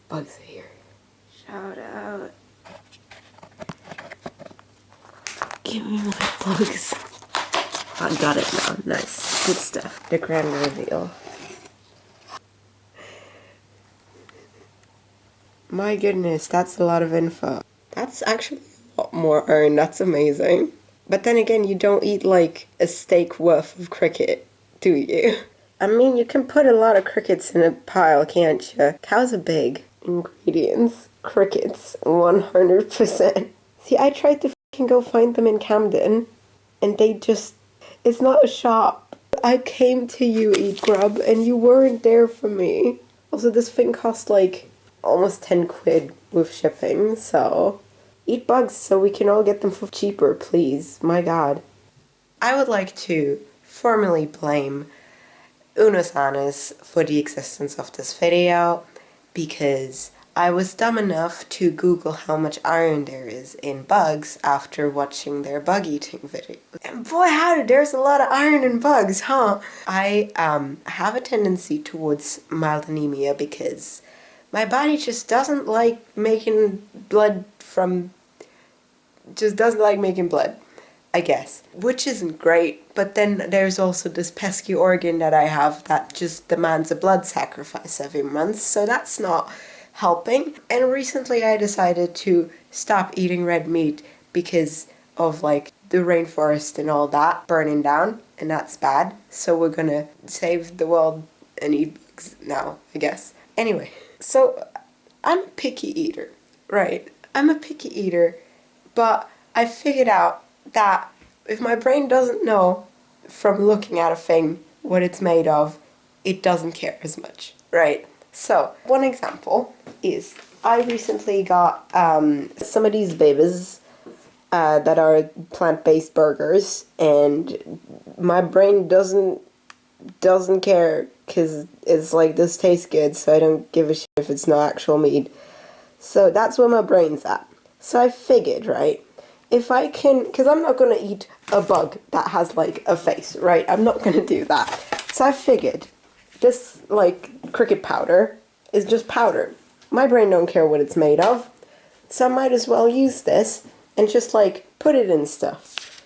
Bugs are here. Shout out. Give me my bugs. I got it now. Nice. Good stuff. The grand reveal. My goodness, that's a lot of info. That's actually a lot more iron. That's amazing. But then again, you don't eat like a steak worth of cricket, do you? I mean, you can put a lot of crickets in a pile, can't you? Cows are big. Ingredients. Crickets. 100%. See, I tried to fucking go find them in Camden, and they just... It's not a shop. I came to you, Eat Grub, and you weren't there for me. Also, this thing cost like almost 10 quid with shipping, so... Eat bugs so we can all get them for cheaper, please. My god. I would like to formally blame Unos Anus for the existence of this video, because I was dumb enough to Google how much iron there is in bugs after watching their bug eating videos. And boy howdy, there's a lot of iron in bugs, huh? I have a tendency towards mild anemia because my body just doesn't like making blood from... just doesn't like making blood, I guess. Which isn't great, but then there's also this pesky organ that I have that just demands a blood sacrifice every month, so that's not helping. And recently I decided to stop eating red meat because of like the rainforest and all that burning down, and that's bad. So we're gonna save the world and eat bugs now, I guess. Anyway, so I'm a picky eater, right? I'm a picky eater, but I figured out that if my brain doesn't know from looking at a thing what it's made of, it doesn't care as much, right? So, one example is I recently got some of these babies that are plant-based burgers, and my brain doesn't care because it's like, this tastes good, so I don't give a shit if it's not actual meat. So that's where my brain's at. So I figured, right, if I can, because I'm not going to eat a bug that has like a face, right? I'm not going to do that. So I figured this like cricket powder is just powder. My brain don't care what it's made of. So I might as well use this and just like put it in stuff.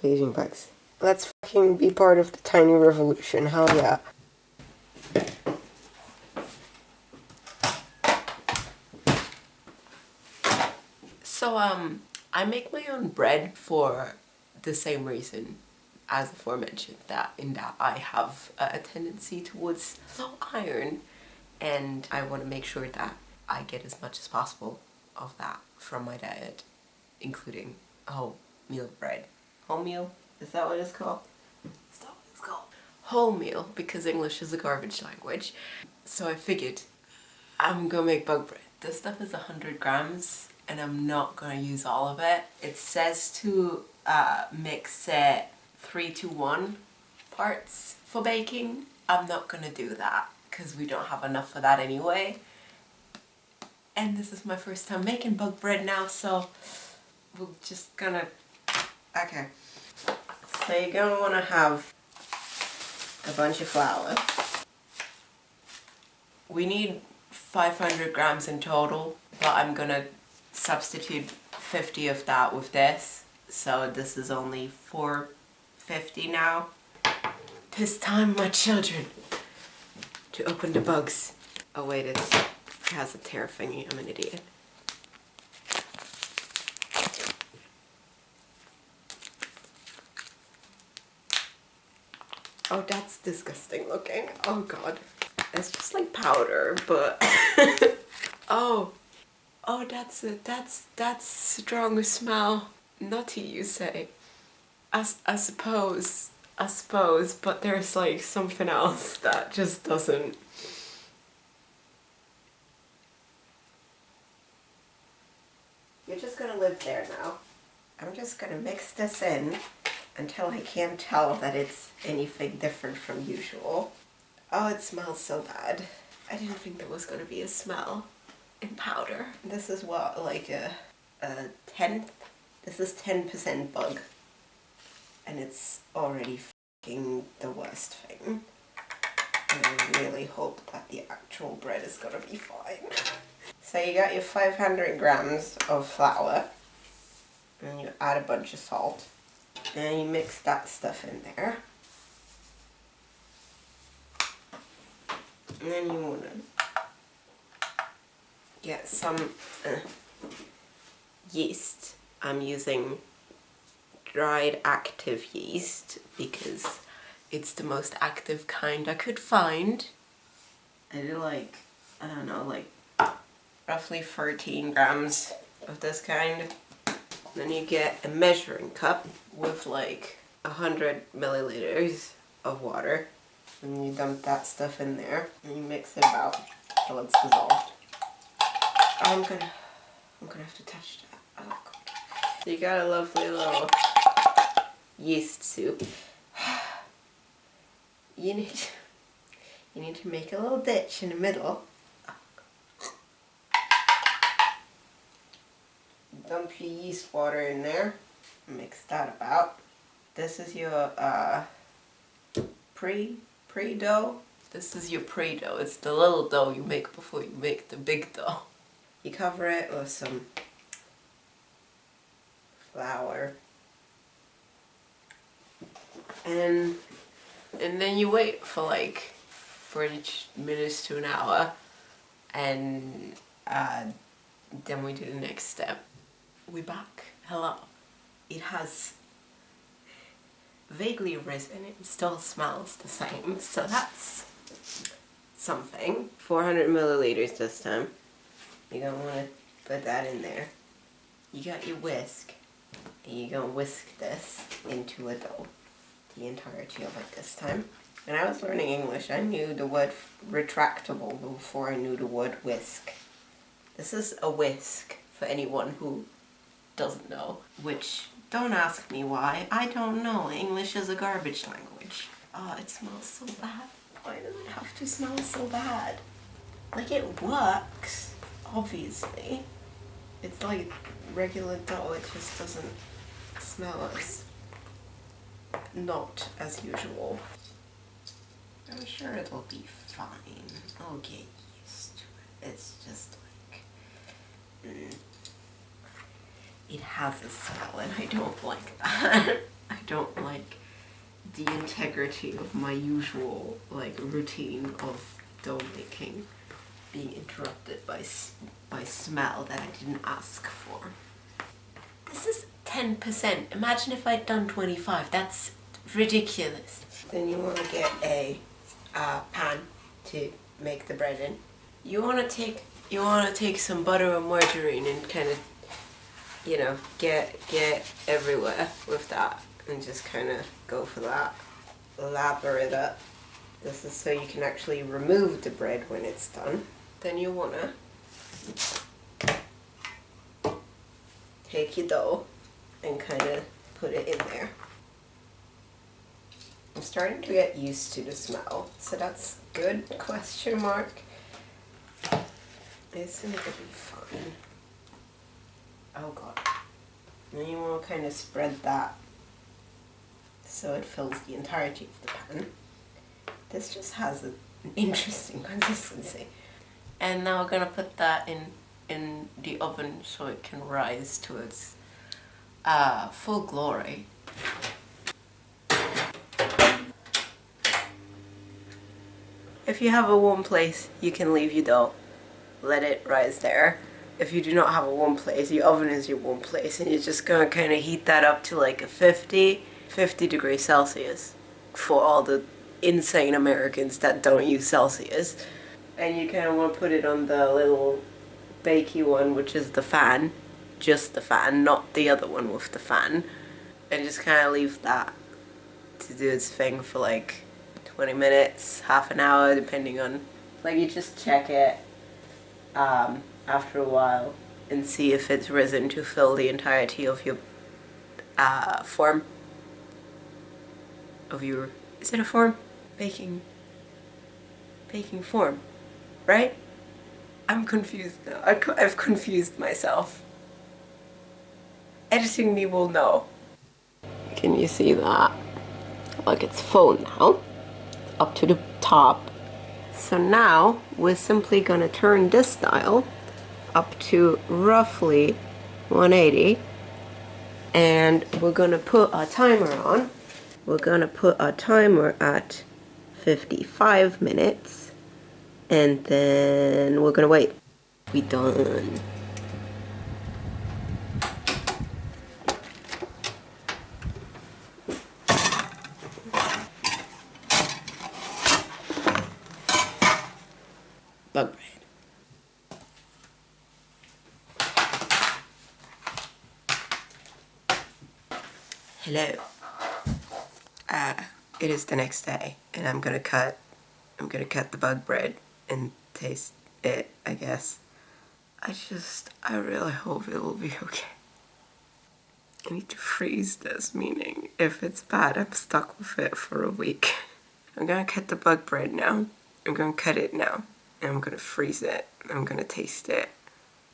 Eating bugs. Let's fucking be part of the tiny revolution, hell yeah. So, I make my own bread for the same reason as aforementioned, that I have a tendency towards low iron, and I want to make sure that I get as much as possible of that from my diet, including wholemeal bread. Wholemeal? Is that what it's called? Is that what it's called? Wholemeal, because English is a garbage language. So I figured I'm gonna make bug bread. This stuff is 100 grams and I'm not gonna use all of it. It says to mix it 3-to-1 parts for baking. I'm not gonna do that because we don't have enough for that anyway. And this is my first time making bug bread now, so we're just gonna... Okay. So you're gonna wanna have a bunch of flour. We need 500 grams in total, but I'm gonna substitute 50 of that with this, so this is only 450 now. Tis time, my children, to open the bugs. Oh wait, it has a tear thingy, I'm an idiot. Oh, that's disgusting looking. Oh god. It's just like powder, but... Oh, that's strong smell. Nutty, you say? I suppose, but there's like something else that just doesn't. You're just gonna live there now. I'm just gonna mix this in until I can't tell that it's anything different from usual. Oh, it smells so bad. I didn't think there was gonna be a smell in powder. This is what, like a tenth? This is 10% bug. And it's already f***ing the worst thing. I really hope that the actual bread is gonna be fine. So you got your 500 grams of flour, and you add a bunch of salt, and you mix that stuff in there. And then you wanna get some yeast. I'm using dried active yeast because it's the most active kind I could find. I do like, I don't know, like roughly 13 grams of this kind. Then you get a measuring cup with like 100 milliliters of water. And you dump that stuff in there and you mix it about till it's dissolved. I'm gonna have to touch that. Oh god. So you got a lovely little yeast soup. You need to make a little ditch in the middle. Dump your yeast water in there. Mix that about. This is your pre-dough. This is your pre-dough. It's the little dough you make before you make the big dough. You cover it with some flour. And then you wait for like 40 minutes to an hour, and then we do the next step. We're back. Hello. It has vaguely risen. It still smells the same, so that's something. 400 milliliters this time. You're gonna want to put that in there. You got your whisk, and you're gonna whisk this into a dough. The entirety of it this time. When I was learning English, I knew the word retractable before I knew the word whisk. This is a whisk for anyone who doesn't know, which don't ask me why. I don't know. English is a garbage language. Oh, it smells so bad. Why does it have to smell so bad? Like, it works, obviously. It's like regular dough, it just doesn't smell as not as usual. I'm sure it'll be fine. I'll get used to it. It's just like it has a smell and I don't like that. I don't like the integrity of my usual like routine of dough making being interrupted by smell that I didn't ask for. This is 10%. Imagine if I'd done 25. That's ridiculous. Then you want to get a pan to make the bread in. You want to take some butter or margarine and kind of, you know, get everywhere with that and just kind of go for that. Lather it up. This is so you can actually remove the bread when it's done. Then you want to take your dough and kind of put it in there. I'm starting to get used to the smell, so that's good, question mark. It's gonna be fine. Oh god. Then you want to kind of spread that so it fills the entirety of the pan. This just has an interesting consistency. And now we're gonna put that in the oven so it can rise to its full glory. If you have a warm place, you can leave your dough, let it rise there. If you do not have a warm place, your oven is your warm place, and you're just gonna kind of heat that up to like a 50 degrees Celsius for all the insane Americans that don't use Celsius. And you kind of want to put it on the little bakey one, which is the fan, just the fan, not the other one with the fan, and just kind of leave that to do its thing for like 20 minutes, half an hour, depending on, like, you just check it after a while and see if it's risen to fill the entirety of your form. Of your, is it a form? Baking form, right? I'm confused now. I've confused myself. Editing me will know. Can you see that? Like, it's full now. Up to the top, So now we're simply gonna turn this dial up to roughly 180, and we're gonna put our timer on. We're gonna put our timer at 55 minutes, and then we're gonna wait. We done. Bug bread. Hello. It is the next day, and I'm gonna cut the bug bread and taste it, I guess. I really hope it will be okay. I need to freeze this, meaning if it's bad, I'm stuck with it for a week. I'm gonna cut the bug bread now. I'm gonna cut it now, and I'm gonna freeze it. I'm gonna taste it.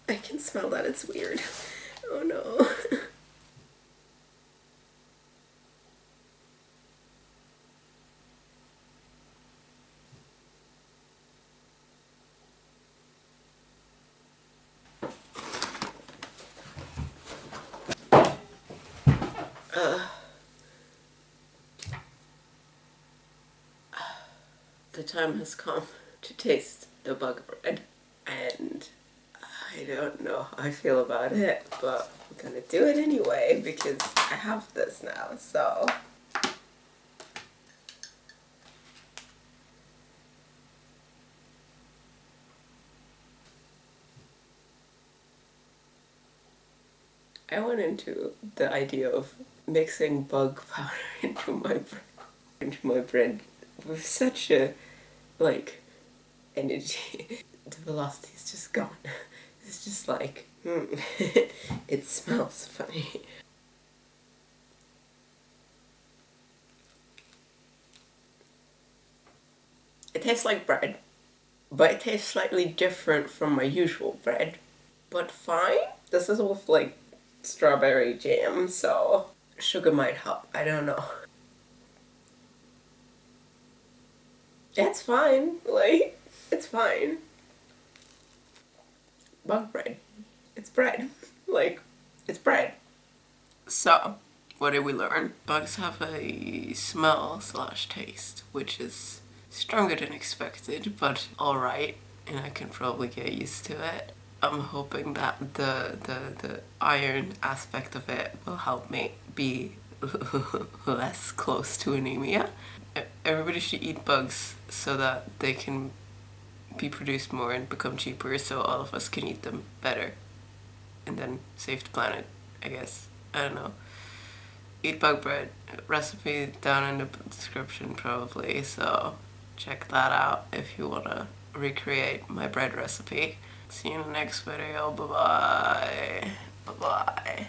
I can smell that it's weird. Oh no. The time has come to taste the bug bread, and I don't know how I feel about it, but I'm gonna do it anyway because I have this now, so. I went into the idea of mixing bug powder into my bread with such a, like, energy. The velocity is just gone. It's just like, it smells funny. It tastes like bread, but it tastes slightly different from my usual bread. But fine. This is with like strawberry jam, so sugar might help. I don't know. It's fine. Like, it's fine. Bug bread. It's bread. Like, it's bread. So, what did we learn? Bugs have a smell slash taste, which is stronger than expected, but alright, and I can probably get used to it. I'm hoping that the iron aspect of it will help me be less close to anemia. Everybody should eat bugs so that they can be produced more and become cheaper, so all of us can eat them better and then save the planet, I guess. I don't know. Eat bug bread. Recipe down in the description probably, so check that out if you wanna recreate my bread recipe. See you in the next video. Bye bye. Bye bye.